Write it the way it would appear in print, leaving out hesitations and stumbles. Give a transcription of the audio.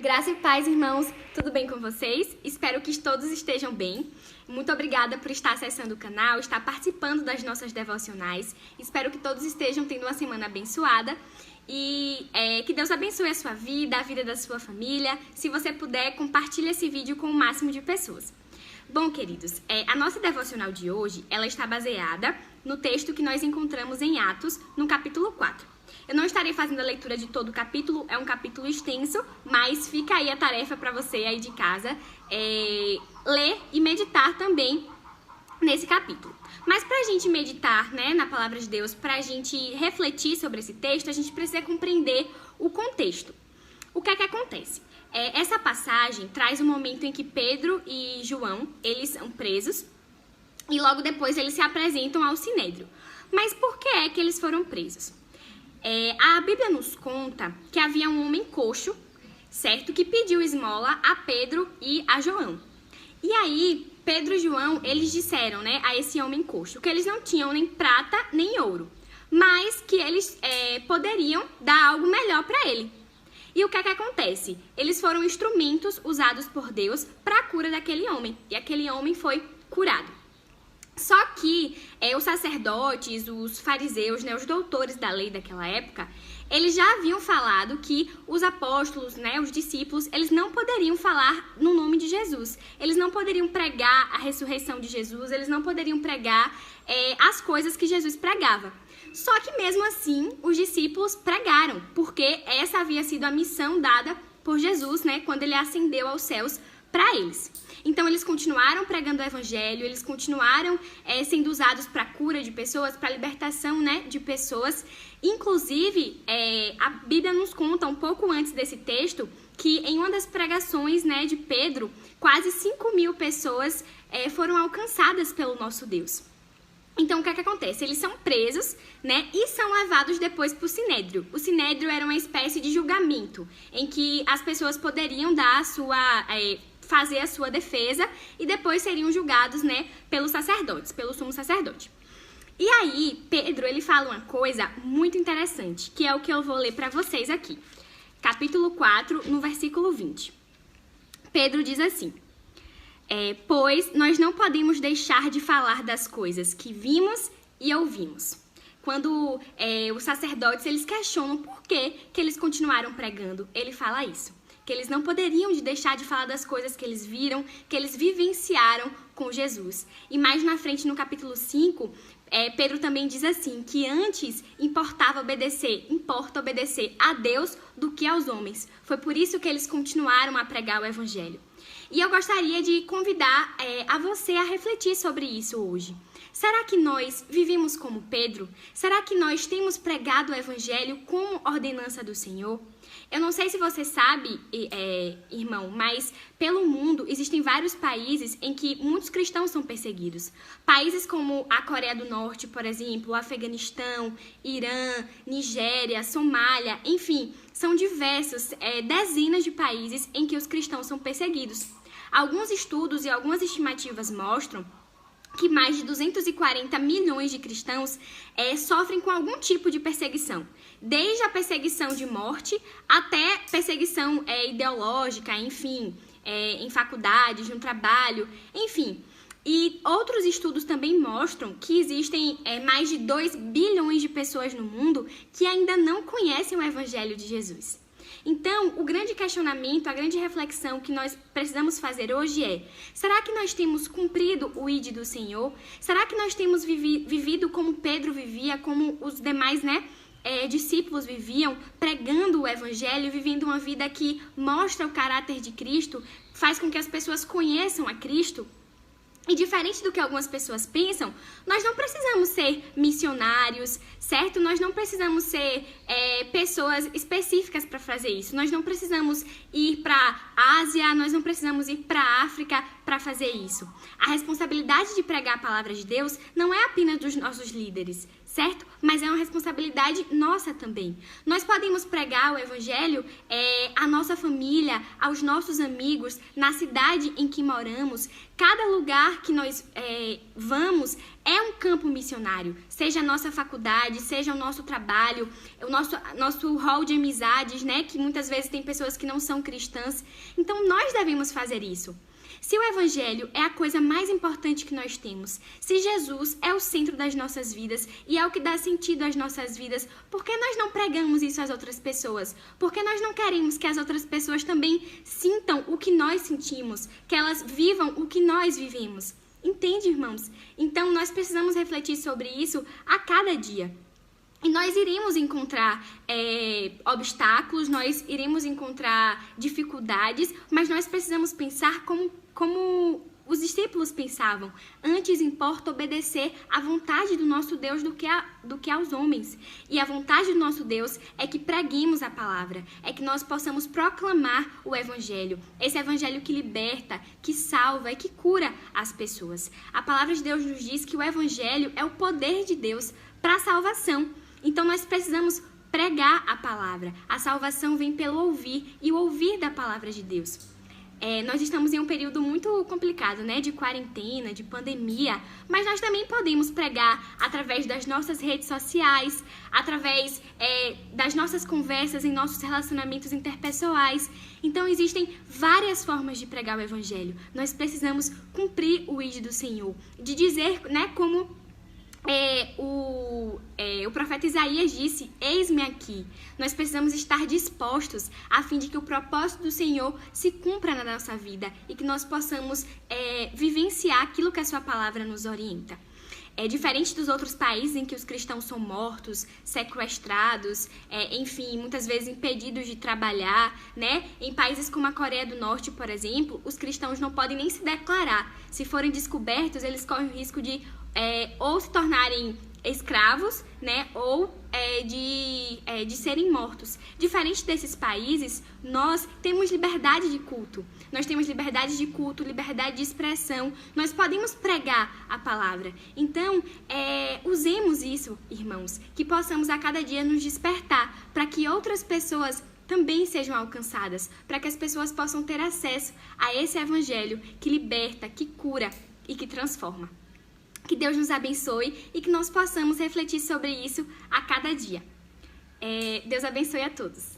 Graça e paz, irmãos, tudo bem com vocês? Espero que todos estejam bem. Muito obrigada por estar acessando o canal, estar participando das nossas devocionais. Espero que todos estejam tendo uma semana abençoada e que Deus abençoe a sua vida, a vida da sua família. Se você puder, compartilhe esse vídeo com o máximo de pessoas. Bom, queridos, a nossa devocional de hoje, ela está baseada no texto que nós encontramos em Atos, no capítulo 4. Eu não estarei fazendo a leitura de todo o capítulo, é um capítulo extenso, mas fica aí a tarefa para você aí de casa ler e meditar também nesse capítulo. Mas para a gente meditar, na palavra de Deus, para a gente refletir sobre esse texto, a gente precisa compreender o contexto. O que é que acontece? Essa passagem traz um momento em que Pedro e João, eles são presos e logo depois eles se apresentam ao Sinédrio. Mas por que é que eles foram presos? A Bíblia nos conta que havia um homem coxo, certo? Que pediu esmola a Pedro e a João. E aí, Pedro e João, eles disseram, a esse homem coxo que eles não tinham nem prata nem ouro, mas que eles poderiam dar algo melhor para ele. E o que é que acontece? Eles foram instrumentos usados por Deus para a cura daquele homem. E aquele homem foi curado. Só que os sacerdotes, os fariseus, os doutores da lei daquela época, eles já haviam falado que os apóstolos, os discípulos, eles não poderiam falar no nome de Jesus. Eles não poderiam pregar a ressurreição de Jesus, eles não poderiam pregar as coisas que Jesus pregava. Só que mesmo assim, os discípulos pregaram, porque essa havia sido a missão dada por Jesus, quando ele ascendeu aos céus para eles. Então, eles continuaram pregando o evangelho, eles continuaram sendo usados para a cura de pessoas, para a libertação, de pessoas. Inclusive, a Bíblia nos conta um pouco antes desse texto que em uma das pregações, de Pedro, quase 5.000 pessoas foram alcançadas pelo nosso Deus. Então, o que é que acontece? Eles são presos, e são levados depois para o Sinédrio. O Sinédrio era uma espécie de julgamento, em que as pessoas poderiam dar fazer a sua defesa e depois seriam julgados, pelos sacerdotes, pelo sumo sacerdote. E aí, Pedro, ele fala uma coisa muito interessante, que é o que eu vou ler para vocês aqui. Capítulo 4, no versículo 20. Pedro diz assim: pois nós não podemos deixar de falar das coisas que vimos e ouvimos. Quando os sacerdotes, eles questionam por que eles continuaram pregando, ele fala isso. Que eles não poderiam deixar de falar das coisas que eles viram, que eles vivenciaram com Jesus. E mais na frente, no capítulo 5, Pedro também diz assim, que antes importa obedecer a Deus do que aos homens. Foi por isso que eles continuaram a pregar o evangelho. E eu gostaria de convidar a você a refletir sobre isso hoje. Será que nós vivemos como Pedro? Será que nós temos pregado o evangelho como ordenança do Senhor? Eu não sei se você sabe, irmão, mas pelo mundo existem vários países em que muitos cristãos são perseguidos. Países como a Coreia do Norte, por exemplo, o Afeganistão, Irã, Nigéria, Somália, enfim, são diversos, dezenas de países em que os cristãos são perseguidos. Alguns estudos e algumas estimativas mostram que mais de 240 milhões de cristãos sofrem com algum tipo de perseguição. Desde a perseguição de morte até perseguição ideológica, enfim, em faculdades, no trabalho, enfim. E outros estudos também mostram que existem mais de 2 bilhões de pessoas no mundo que ainda não conhecem o Evangelho de Jesus. Então, o grande questionamento, a grande reflexão que nós precisamos fazer hoje será que nós temos cumprido o ID do Senhor? Será que nós temos vivido como Pedro vivia, como os demais, discípulos viviam, pregando o evangelho, vivendo uma vida que mostra o caráter de Cristo, faz com que as pessoas conheçam a Cristo? E diferente do que algumas pessoas pensam, nós não precisamos ser missionários, certo? Nós não precisamos ser pessoas específicas para fazer isso. Nós não precisamos ir para a Ásia, nós não precisamos ir para a África para fazer isso. A responsabilidade de pregar a palavra de Deus não é apenas dos nossos líderes, certo? Mas é uma responsabilidade nossa também. Nós podemos pregar o evangelho à nossa família, aos nossos amigos, na cidade em que moramos. Cada lugar que nós vamos é um campo missionário. Seja a nossa faculdade, seja o nosso trabalho, o nosso hall de amizades, né? Que muitas vezes tem pessoas que não são cristãs. Então, nós devemos fazer isso. Se o evangelho é a coisa mais importante que nós temos, se Jesus é o centro das nossas vidas e é o que dá sentido às nossas vidas, por que nós não pregamos isso às outras pessoas? Por que nós não queremos que as outras pessoas também sintam o que nós sentimos, que elas vivam o que nós vivemos? Entende, irmãos? Então, nós precisamos refletir sobre isso a cada dia. E nós iremos encontrar obstáculos, nós iremos encontrar dificuldades, mas nós precisamos pensar como os discípulos pensavam. Antes importa obedecer à vontade do nosso Deus do que aos homens. E a vontade do nosso Deus é que preguemos a palavra, é que nós possamos proclamar o evangelho. Esse evangelho que liberta, que salva e que cura as pessoas. A palavra de Deus nos diz que o evangelho é o poder de Deus para a salvação. Então, nós precisamos pregar a palavra. A salvação vem pelo ouvir e o ouvir da palavra de Deus. Nós estamos em um período muito complicado, né? De quarentena, de pandemia, mas nós também podemos pregar através das nossas redes sociais, através das nossas conversas em nossos relacionamentos interpessoais. Então, existem várias formas de pregar o evangelho. Nós precisamos cumprir o id do Senhor, de dizer, né, como o profeta Isaías disse: eis-me aqui. Nós precisamos estar dispostos a fim de que o propósito do Senhor se cumpra na nossa vida e que nós possamos vivenciar aquilo que a sua palavra nos orienta. Diferente dos outros países em que os cristãos são mortos, sequestrados, enfim, muitas vezes impedidos de trabalhar, né? Em países como a Coreia do Norte, por exemplo, os cristãos não podem nem se declarar. Se forem descobertos, eles correm o risco de ou se tornarem escravos, né, ou de serem mortos. Diferente desses países, nós temos liberdade de culto. Nós temos liberdade de culto, liberdade de expressão. Nós podemos pregar a palavra. Então, usemos isso, irmãos, que possamos a cada dia nos despertar para que outras pessoas também sejam alcançadas, para que as pessoas possam ter acesso a esse evangelho que liberta, que cura e que transforma. Que Deus nos abençoe e que nós possamos refletir sobre isso a cada dia. Deus abençoe a todos.